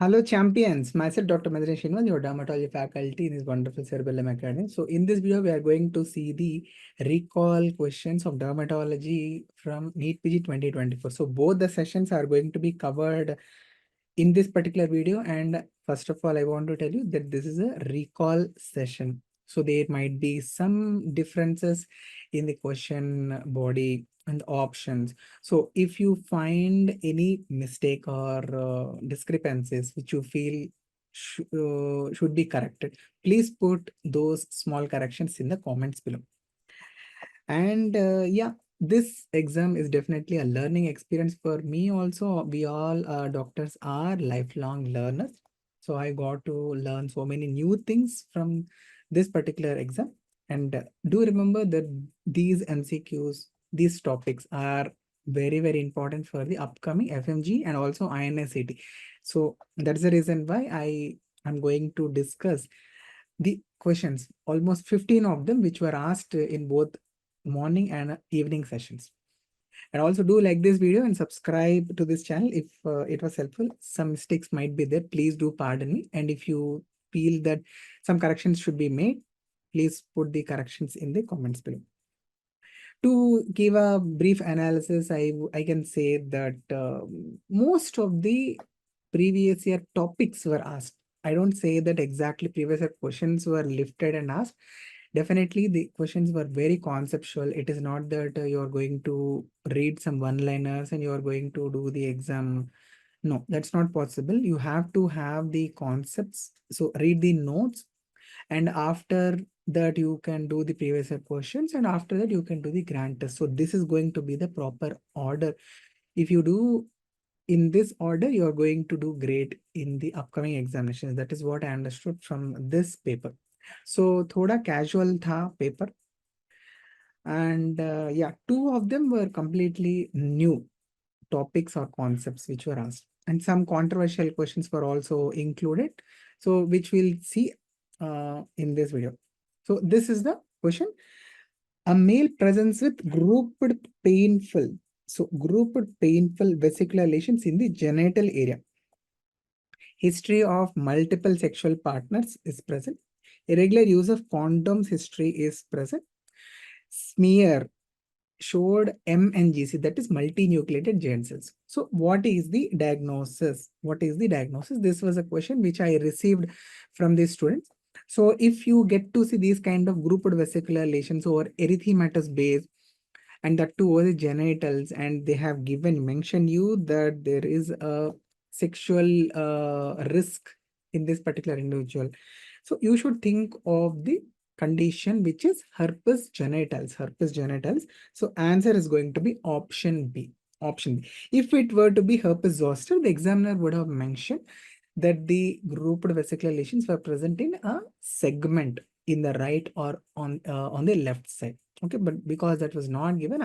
Hello, champions. Myself, Dr. Maddineni Srinivas, your dermatology faculty in this wonderful Cerebellum Academy. So, in this video, we are going to see the recall questions of dermatology from NEET PG 2024. So, both the sessions are going to be covered in this particular video. And first of all, I want to tell you that this is a recall session. So, there might be some differences in the question body and options. So if you find any mistake or discrepancies which you feel should be corrected, please put those small corrections in the comments below. And yeah, this exam is definitely a learning experience for me also. We all doctors are lifelong learners. So I got to learn so many new things from this particular exam. And do remember that these MCQs, these topics are very, very important for the upcoming FMG and also INI CET. So that's the reason why I am going to discuss the questions, almost 15 of them, which were asked in both morning and evening sessions. And also do like this video and subscribe to this channel if it was helpful. Some mistakes might be there. Please do pardon me. And if you feel that some corrections should be made, please put the corrections in the comments below. To give a brief analysis, I can say that most of the previous year topics were asked. I don't say that exactly previous year questions were lifted and asked. Definitely, the questions were very conceptual. It is not that you're going to read some one-liners and you're going to do the exam. No, that's not possible. You have to have the concepts. So read the notes, and after that you can do the previous year questions, and after that you can do the grand test. So this is going to be the proper order. If you do in this order, you are going to do great in the upcoming examinations. That is what I understood from this paper. So thoda casual tha paper, and yeah, two of them were completely new topics or concepts which were asked, and some controversial questions were also included, so which we'll see in this video. So this is the question. A male presents with grouped painful vesicular lesions in the genital area. History of multiple sexual partners is present. Irregular use of condoms history is present. Smear showed MNGC, that is multinucleated giant cells. So what is the diagnosis? What is the diagnosis? This was a question which I received from the students. So if you get to see these kind of grouped vesicular lesions over erythematous base, and that too over the genitals, and they have mentioned you that there is a sexual risk in this particular individual. So you should think of the condition which is herpes genitalis. Herpes genitalis. So answer is going to be option B. Option B. If it were to be herpes zoster, the examiner would have mentioned that the grouped vesicular lesions were present in a segment in the right or on the left side. Okay, but because that was not given,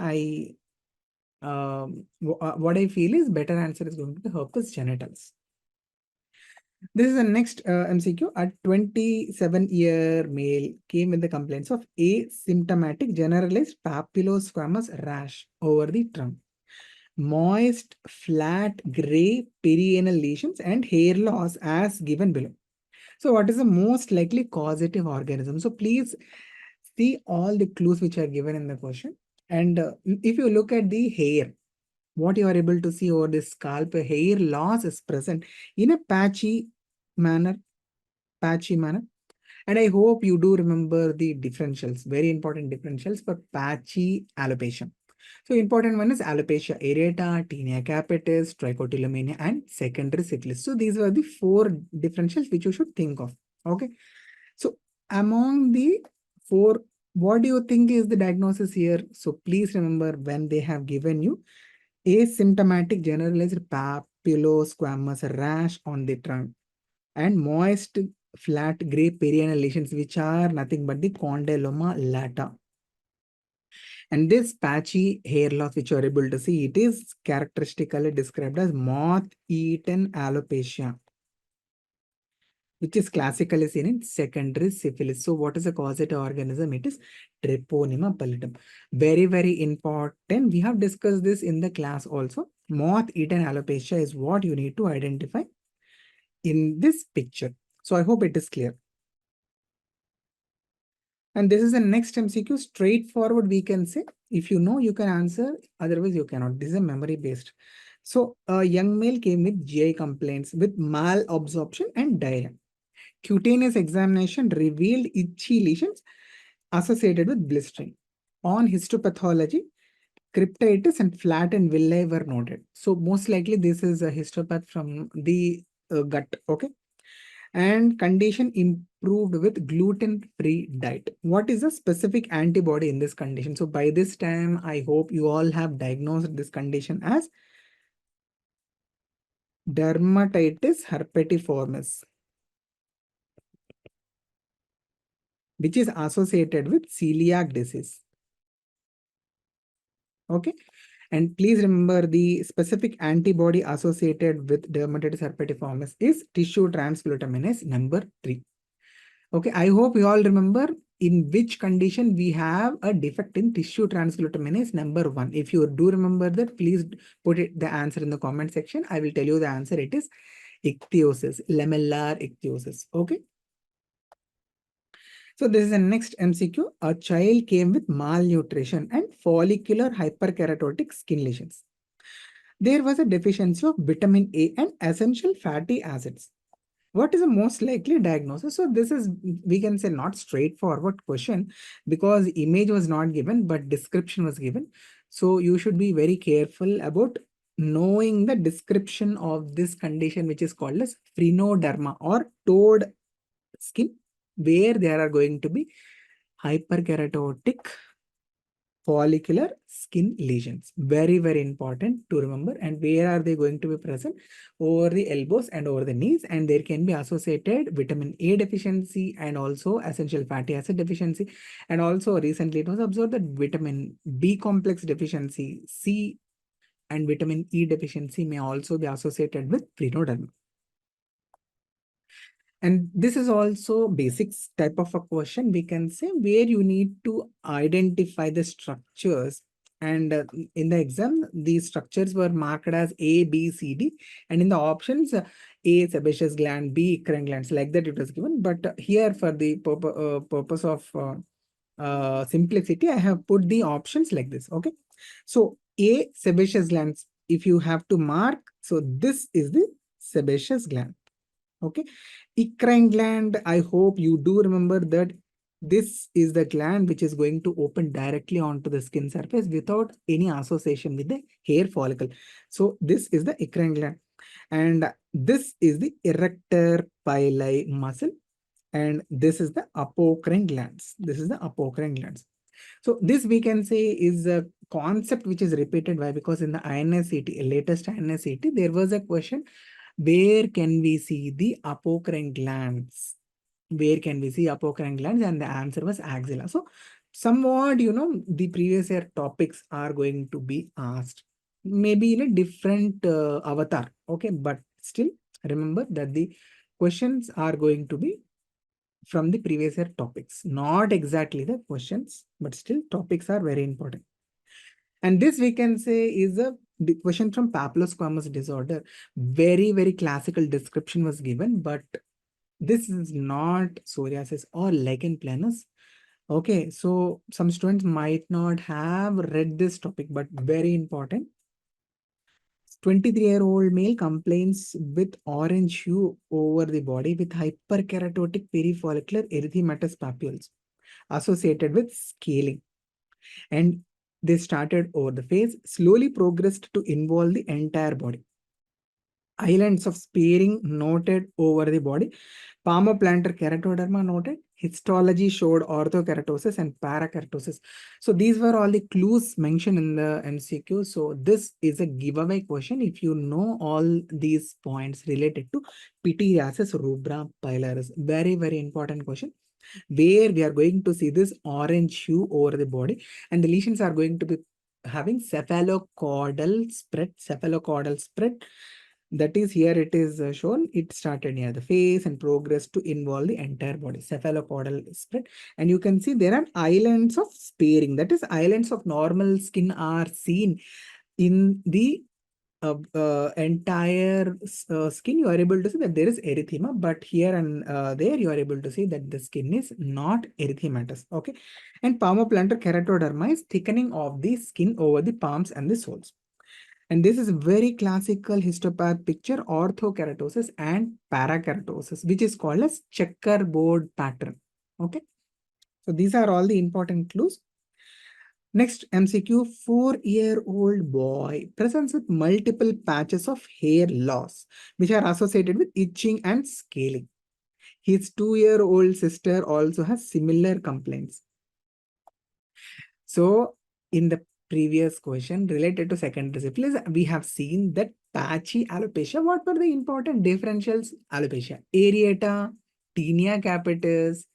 what I feel is better answer is going to be herpes genitalis. This is the next MCQ. A 27-year male came with the complaints of asymptomatic generalized papulosquamous rash over the trunk, moist, flat, gray perianal lesions, and hair loss as given below. So what is the most likely causative organism? So please see all the clues which are given in the question. And if you look at the hair, what you are able to see over the scalp, hair loss is present in a patchy manner. And I hope you do remember the differentials, very important differentials for patchy alopecia. So important one is alopecia areata, tinea capitis, trichotillomania, and secondary syphilis. So these were the four differentials which you should think of. Okay. So among the four, what do you think is the diagnosis here? So please remember when they have given you asymptomatic generalized papulosquamous rash on the trunk and moist flat gray perianal lesions, which are nothing but the condyloma lata. And this patchy hair loss, which you are able to see, it is characteristically described as moth-eaten alopecia, which is classically seen in secondary syphilis. So what is a causative organism? It is Treponema pallidum. Very, very important. We have discussed this in the class also. Moth-eaten alopecia is what you need to identify. in this picture. So I hope it is clear. And this is the next MCQ, straightforward we can say. If you know, you can answer, otherwise you cannot. This is a memory based. So a young male came with GI complaints with malabsorption and diarrhea. Cutaneous examination revealed itchy lesions associated with blistering. On histopathology, cryptitis and flattened villi were noted. So most likely this is a histopath from the gut, okay? And condition improved with gluten-free diet. What is the specific antibody in this condition? So by this time, I hope you all have diagnosed this condition as dermatitis herpetiformis, which is associated with celiac disease. Okay. And please remember the specific antibody associated with dermatitis herpetiformis is tissue transglutaminase number 3. Okay, I hope you all remember in which condition we have a defect in tissue transglutaminase number 1. If you do remember that, please put the answer in the comment section. I will tell you the answer. It is ichthyosis, lamellar ichthyosis. Okay. So this is the next MCQ. A child came with malnutrition and follicular hyperkeratotic skin lesions. There was a deficiency of vitamin A and essential fatty acids. What is the most likely diagnosis? So this is, we can say, not straightforward question because image was not given, but description was given. So you should be very careful about knowing the description of this condition, which is called as phrenoderma or toad skin, where there are going to be hyperkeratotic follicular skin lesions. Very, very important to remember. And where are they going to be present? Over the elbows and over the knees. And there can be associated vitamin A deficiency and also essential fatty acid deficiency. And also recently it was observed that vitamin B complex deficiency, C and vitamin E deficiency may also be associated with phrenoderma. And this is also basics type of a question, we can say, where you need to identify the structures. And in the exam, these structures were marked as A, B, C, D. And in the options, A, sebaceous gland, B, eccrine glands, like that it was given. But here for the purpose of simplicity, I have put the options like this. Okay. So A, sebaceous glands, if you have to mark, so this is the sebaceous gland. Okay. Eccrine gland, I hope you do remember that this is the gland which is going to open directly onto the skin surface without any association with the hair follicle. So this is the eccrine gland. And this is the erector pili muscle. And this is the apocrine glands. This is the apocrine glands. So this we can say is a concept which is repeated. Why? Because in the INI CET, latest INI CET, there was a question, where can we see the apocrine glands? Where can we see apocrine glands? And the answer was axilla. So somewhat, the previous year topics are going to be asked, maybe in a different avatar. Okay, but still remember that the questions are going to be from the previous year topics, not exactly the questions, but still topics are very important. And this we can say is a question from papulosquamous disorder. Very, very classical description was given, but this is not psoriasis or lichen planus. Okay, so some students might not have read this topic, but very important. 23-year-old male complains with orange hue over the body with hyperkeratotic perifollicular erythematous papules associated with scaling. And they started over the face, slowly progressed to involve the entire body. Islands of sparing noted over the body. Palmoplantar keratoderma noted. Histology showed orthokeratosis and parakeratosis. So these were all the clues mentioned in the MCQ. So this is a giveaway question if you know all these points related to pityriasis, rubra, pilaris. Very, very important question, where we are going to see this orange hue over the body, and the lesions are going to be having cephalocaudal spread. That is, here it is shown, it started near the face and progressed to involve the entire body, cephalocaudal spread. And you can see there are islands of sparing, that is, islands of normal skin are seen in the entire skin, you are able to see that there is erythema, but here and there you are able to see that the skin is not erythematous. Okay, and palmoplantar keratoderma is thickening of the skin over the palms and the soles. And this is very classical histopath picture, orthokeratosis and parakeratosis, which is called as checkerboard pattern. Okay, so these are all the important clues. Next MCQ, 4-year-old boy presents with multiple patches of hair loss, which are associated with itching and scaling. His 2-year-old sister also has similar complaints. So in the previous question related to secondary syphilis, we have seen that patchy alopecia. What were the important differentials? Alopecia areata, tinea capitis,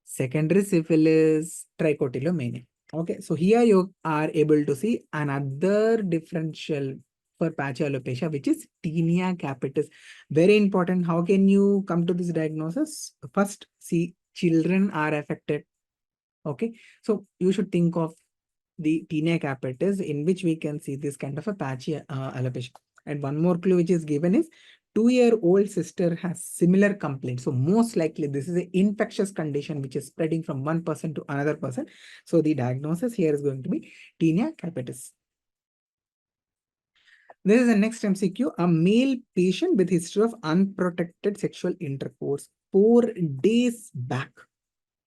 secondary syphilis, trichotillomania. Okay, so here you are able to see another differential for patchy alopecia, which is tinea capitis. Very important. How can you come to this diagnosis? First, see, children are affected. Okay, so you should think of the tinea capitis, in which we can see this kind of a patchy alopecia. And one more clue which is given is 2-year-old sister has similar complaints. So most likely this is an infectious condition which is spreading from one person to another person. So the diagnosis here is going to be tinea capitis. This is the next MCQ. A male patient with history of unprotected sexual intercourse 4 days back.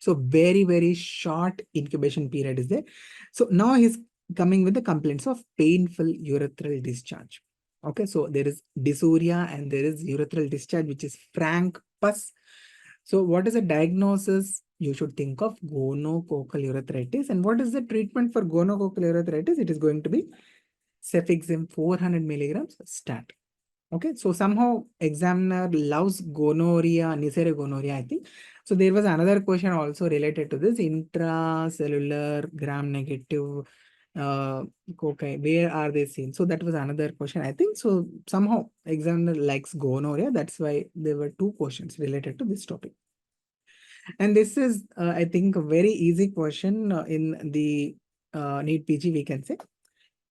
So very, very short incubation period is there. So now he's coming with the complaints of painful urethral discharge. Okay, so there is dysuria and there is urethral discharge, which is frank pus. So what is the diagnosis? You should think of gonococcal urethritis. And what is the treatment for gonococcal urethritis? It is going to be cefixime 400 milligrams stat. Okay, so somehow examiner loves gonorrhea, Neisseria gonorrhea, I think. So there was another question also related to this intracellular gram-negative cocci. Where are they seen? So that was another question, I think. So somehow examiner likes gonorrhea. That's why there were 2 questions related to this topic. And this is, I think, a very easy question in the NEET PG, we can say,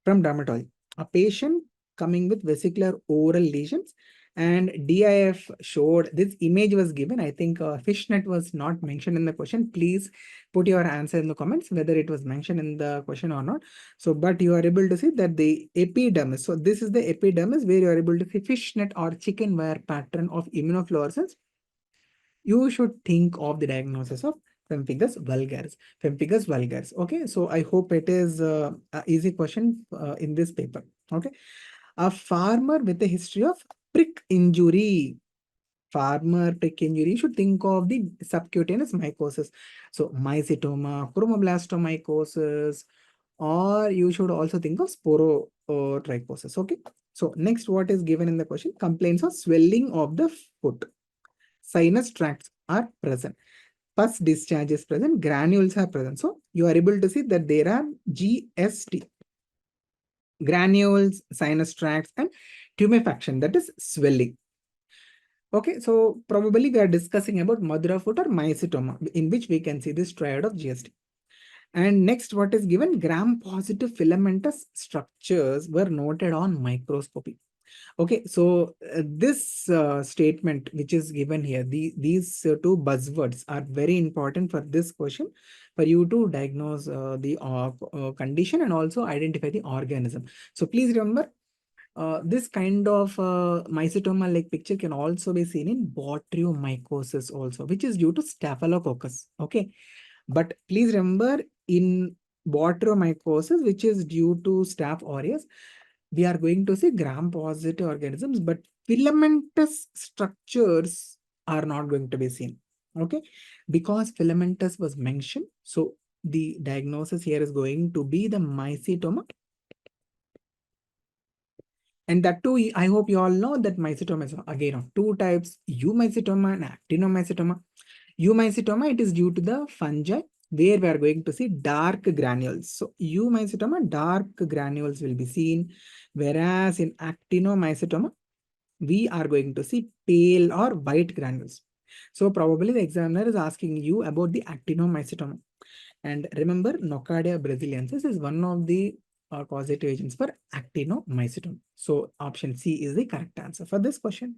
from dermatology. A patient coming with vesicular oral lesions, and DIF showed this image was given. I think fishnet was not mentioned in the question. Please put your answer in the comments whether it was mentioned in the question or not. So, but you are able to see that the epidermis. So this is the epidermis where you are able to see fishnet or chicken wire pattern of immunofluorescence. You should think of the diagnosis of Pemphigus vulgaris. Pemphigus vulgaris. Okay, so I hope it is an easy question in this paper. Okay, a farmer with a history of prick injury. Farmer prick injury, you should think of the subcutaneous mycosis. So mycetoma, chromoblastomycosis, or you should also think of sporotrichosis. Okay, so next, what is given in the question? Complaints of swelling of the foot. Sinus tracts are present. Pus discharge is present. Granules are present. So you are able to see that there are GST. Granules, sinus tracts, and tumefaction, that is swelling. Okay, so probably we are discussing about Madura foot or mycetoma, in which we can see this triad of GST. And next, what is given? Gram-positive filamentous structures were noted on microscopy. Okay, so this statement which is given here, these 2 buzzwords are very important for this question, for you to diagnose the condition and also identify the organism. So please remember, this kind of mycetoma-like picture can also be seen in botryoomycosis also, which is due to staphylococcus. Okay, but please remember, in botryoomycosis, which is due to Staph aureus, we are going to see gram-positive organisms, but filamentous structures are not going to be seen. Okay, because filamentous was mentioned, so the diagnosis here is going to be the mycetoma. And that too, I hope you all know that mycetoma is again of 2 types, eumycetoma and actinomycetoma. Eumycetoma, it is due to the fungi, where we are going to see dark granules. So eumycetoma, dark granules will be seen, whereas in actinomycetoma, we are going to see pale or white granules. So probably the examiner is asking you about the actinomycetoma. And remember, Nocardia brasiliensis is one of the causative agents for actinomycetone. So option C is the correct answer for this question.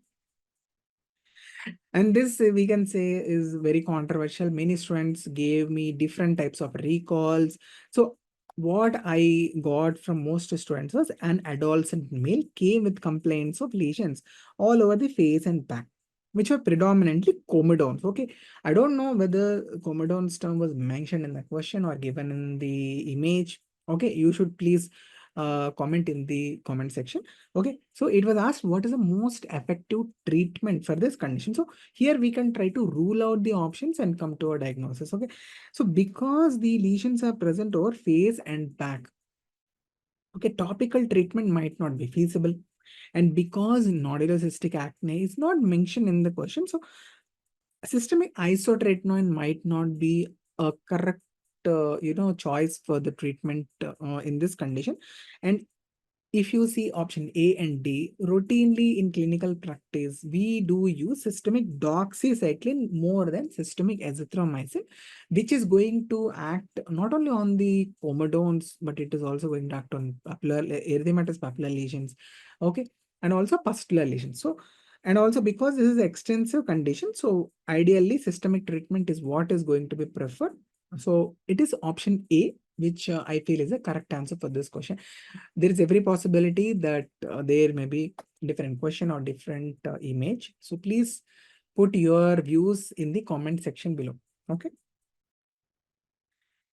And this we can say is very controversial. Many students gave me different types of recalls. So what I got from most students was an adolescent male came with complaints of lesions all over the face and back, which were predominantly comedones. Okay, I don't know whether comedones term was mentioned in the question or given in the image. Okay, you should please comment in the comment section. Okay, so it was asked what is the most effective treatment for this condition. So here we can try to rule out the options and come to a diagnosis. Okay, so because the lesions are present over face and back, okay, topical treatment might not be feasible. And because nodular cystic acne is not mentioned in the question, so systemic isotretinoin might not be a correct choice for the treatment in this condition. And if you see option A and D, routinely in clinical practice, we do use systemic doxycycline more than systemic azithromycin, which is going to act not only on the comedones, but it is also going to act on papular, erythematous papular lesions, okay, and also pustular lesions. So, and also because this is extensive condition, so ideally systemic treatment is what is going to be preferred. So it is option A, which I feel is the correct answer for this question. There is every possibility that there may be different question or different image. So please put your views in the comment section below. Okay.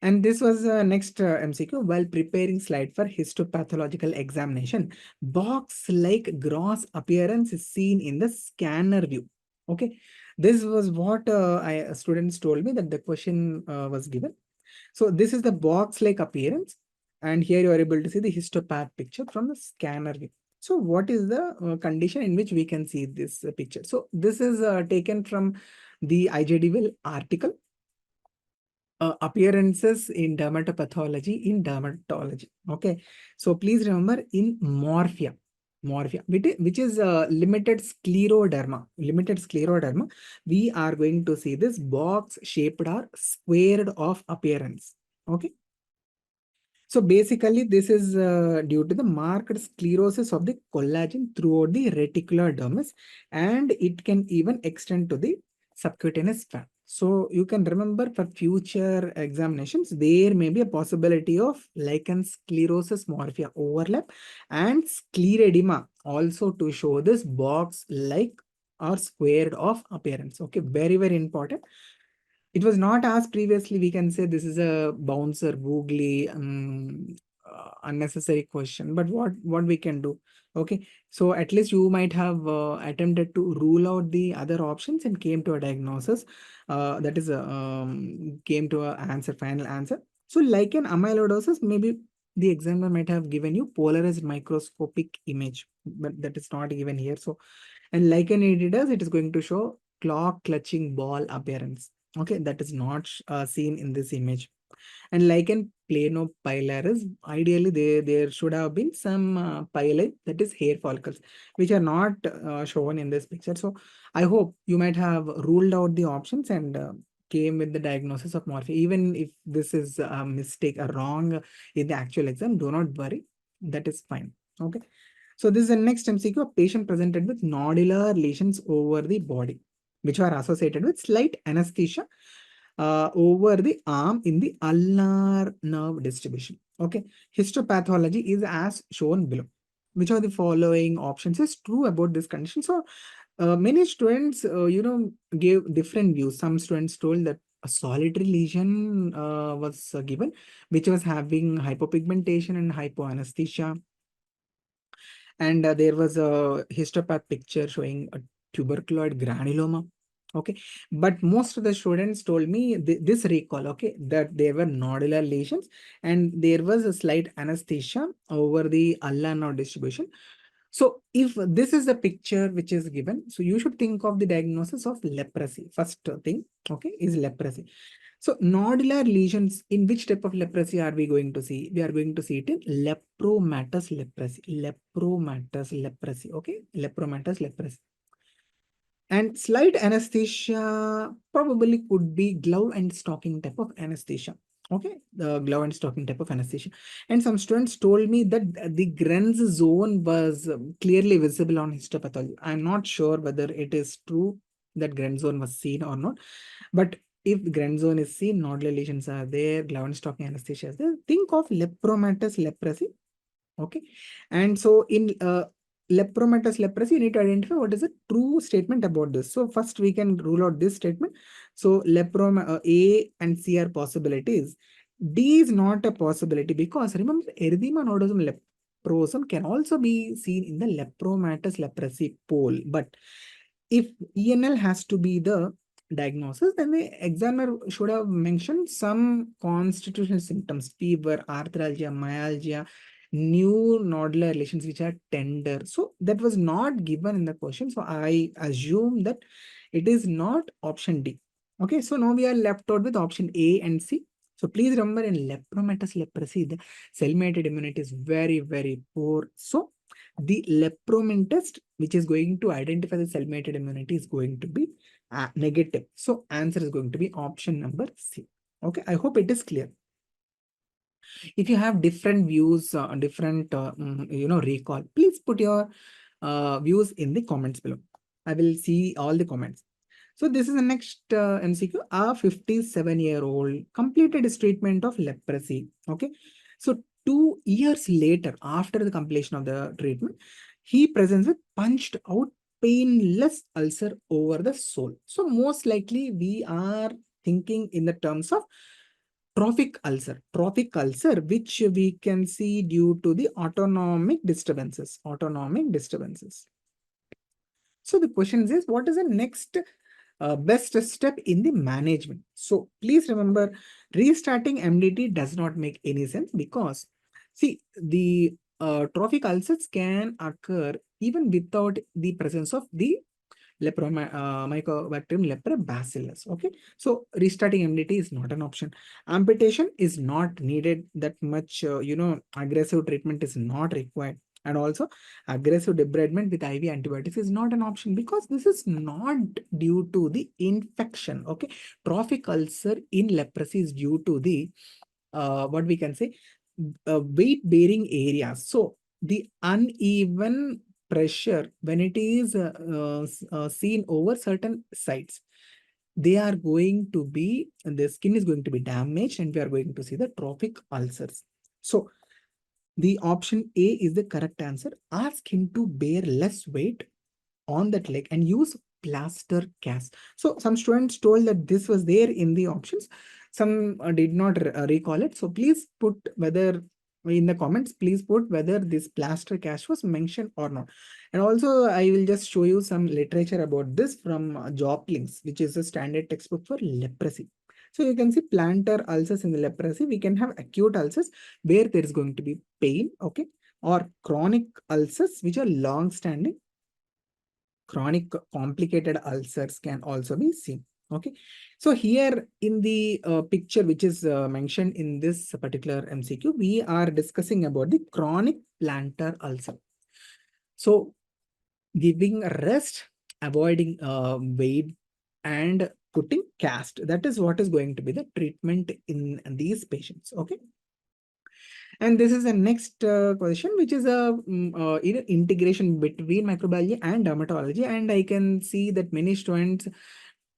And this was next MCQ. While preparing slide for histopathological examination, box-like gross appearance is seen in the scanner view. Okay. This was what students told me that the question was given. So this is the box-like appearance. And here you are able to see the histopath picture from the scanner view. So what is the condition in which we can see this picture? So this is taken from the IJDVL article, appearances in dermatopathology in dermatology. Okay. So please remember in morphia, which is limited scleroderma, we are going to see this box shaped or squared off appearance. Okay. So basically, this is due to the marked sclerosis of the collagen throughout the reticular dermis, and it can even extend to the subcutaneous fat. So you can remember for future examinations, there may be a possibility of lichen sclerosis morphia overlap and sclerodema also to show this box-like or squared off appearance. Okay, very, very important. It was not asked previously. We can say this is a bouncer, googly, unnecessary question. But what we can do? Okay, so at least you might have attempted to rule out the other options and came to a diagnosis. That is, came to a answer, final answer. So like an amyloidosis, maybe the examiner might have given you polarized microscopic image, but that is not given here. So, and like an Adidas, it is going to show clock clutching ball appearance. Okay, that is not seen in this image. And like in plano pilaris, ideally there should have been some pili, that is hair follicles, which are not shown in this picture. So I hope you might have ruled out the options and came with the diagnosis of morphia. Even if this is a mistake, a wrong in the actual exam, do not worry. That is fine. Okay. So this is the next MCQ. A patient presented with nodular lesions over the body, which are associated with slight anesthesia over the arm in the ulnar nerve distribution. Okay. Histopathology is as shown below. Which of the following options is true about this condition? So many students, gave different views. Some students told that a solitary lesion was given, which was having hypopigmentation and hypoanesthesia. And there was a histopath picture showing a tuberculoid granuloma. Okay, but most of the students told me this recall, okay, that there were nodular lesions and there was a slight anesthesia over the ulnar nerve distribution. So if this is the picture which is given, so you should think of the diagnosis of leprosy. First thing, okay, is leprosy. So nodular lesions, in which type of leprosy are we going to see? We are going to see it in lepromatous leprosy. Lepromatous leprosy. Okay, lepromatous leprosy. And slight anesthesia probably could be glove and stocking type of anesthesia. Okay, the glove and stocking type of anesthesia. And some students told me that the Grenz zone was clearly visible on histopathology. I'm not sure whether it is true that Grenz zone was seen or not. But if Grenz zone is seen, nodular lesions are there, glove and stocking anesthesia is there. Think of lepromatous leprosy. Okay. And so in lepromatous leprosy, you need to identify what is a true statement about this. So first we can rule out this statement. So A and C are possibilities. D is not a possibility because remember erythema nodosum leprosum can also be seen in the lepromatous leprosy pole. But if ENL has to be the diagnosis, then the examiner should have mentioned some constitutional symptoms, fever, arthralgia, myalgia, new nodular lesions which are tender. So that was not given in the question. So I assume that it is not option D. Okay, so now we are left out with option A and C. So please remember in lepromatous leprosy, the cell-mediated immunity is very, very poor. So the lepromin test, which is going to identify the cell-mediated immunity, is going to be negative. So answer is going to be option number C. Okay, I hope it is clear. If you have different views, recall, please put your views in the comments below. I will see all the comments. So this is the next MCQ. A 57-year-old completed his treatment of leprosy. Okay. So 2 years later, after the completion of the treatment, he presents with punched out painless ulcer over the sole. So most likely we are thinking in the terms of trophic ulcer, which we can see due to the autonomic disturbances. So the question is, what is the next best step in the management? So please remember, restarting MDT does not make any sense because see, the trophic ulcers can occur even without the presence of the Mycobacterium leprobacillus. Okay, so restarting MDT is not an option. Amputation is not needed. That much, aggressive treatment is not required. And also, aggressive debridement with IV antibiotics is not an option because this is not due to the infection. Okay, trophic ulcer in leprosy is due to the what we can say weight bearing areas. So the uneven pressure when it is seen over certain sites, they are going to be, the skin is going to be damaged and we are going to see the trophic ulcers. So the option A is the correct answer. Ask him to bear less weight on that leg and use plaster cast. So some students told that this was there in the options. Some did not recall it. So please put whether in the comments, please put whether this plaster cast was mentioned or not. And also I will just show you some literature about this from Joplins, which is a standard textbook for leprosy. So you can see plantar ulcers in the leprosy. We can have acute ulcers where there is going to be pain, okay, or chronic ulcers, which are long standing. Chronic complicated ulcers can also be seen. Okay, so here in the picture which is mentioned in this particular MCQ, we are discussing about the chronic plantar ulcer. So giving rest, avoiding weight, and putting cast, that is what is going to be the treatment in these patients. Okay, and this is the next question, which is a integration between microbiology and dermatology. And I can see that many students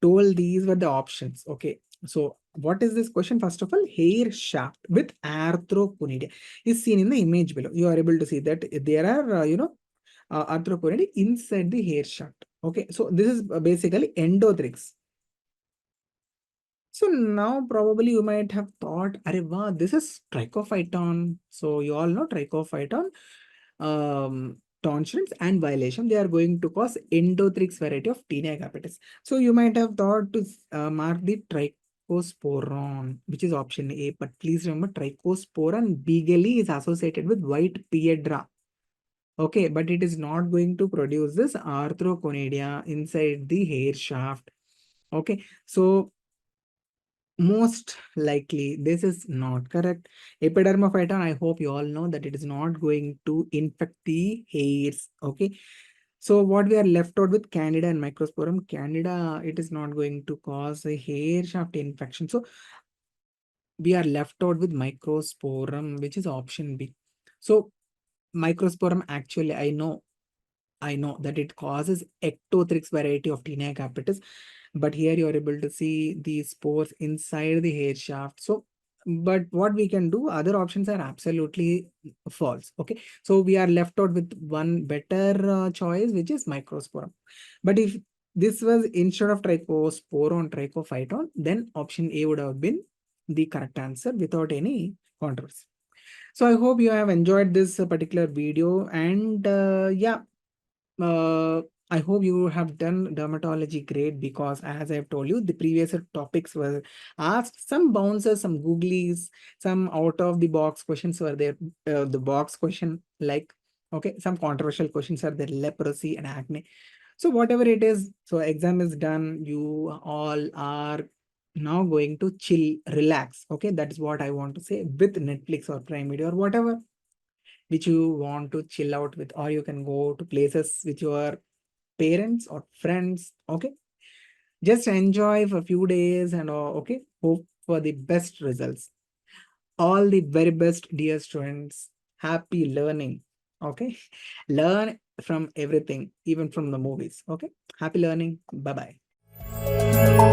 told these were the options. Okay, so what is this question? First of all, hair shaft with arthroponidia is seen in the image below. You are able to see that there are, arthroponidia inside the hair shaft. Okay, so this is basically endothrix. So now probably you might have thought, Areva, this is trichophyton. So you all know trichophyton tonsils and violation. They are going to cause endothrix variety of tinea capitis. So you might have thought to mark the trichosporon, which is option A. But please remember, trichosporon legally is associated with white piedra. Okay, but it is not going to produce this arthroponidia inside the hair shaft. Okay, so most likely this is not correct. Epidermophyton, I hope you all know that it is not going to infect the hairs. Okay, so what we are left out with, Candida and Microsporum. Candida, it is not going to cause a hair shaft infection. So we are left out with microsporum, which is option B. So microsporum, actually, I know that it causes ectothrix variety of tinea capitis, but here you are able to see the spores inside the hair shaft. So, but what we can do, other options are absolutely false. Okay, so we are left out with one better choice, which is microsporum. But if this was instead of trichosporon, trichophyton, then option A would have been the correct answer without any controversy. So I hope you have enjoyed this particular video, and yeah, uh, I hope you have done dermatology great, because as I've told you, the previous topics were asked, some bouncers, some googlies, some out of the box questions were there. The box question, like, okay, some controversial questions are there, leprosy and acne. So whatever it is, so exam is done. You all are now going to chill, relax. Okay, that is what I want to say, with Netflix or Prime Video or whatever which you want to chill out with, or you can go to places with your parents or friends. Okay, just enjoy for a few days and okay, hope for the best results. All the very best, dear students. Happy learning. Okay, learn from everything, even from the movies. Okay, happy learning. Bye bye.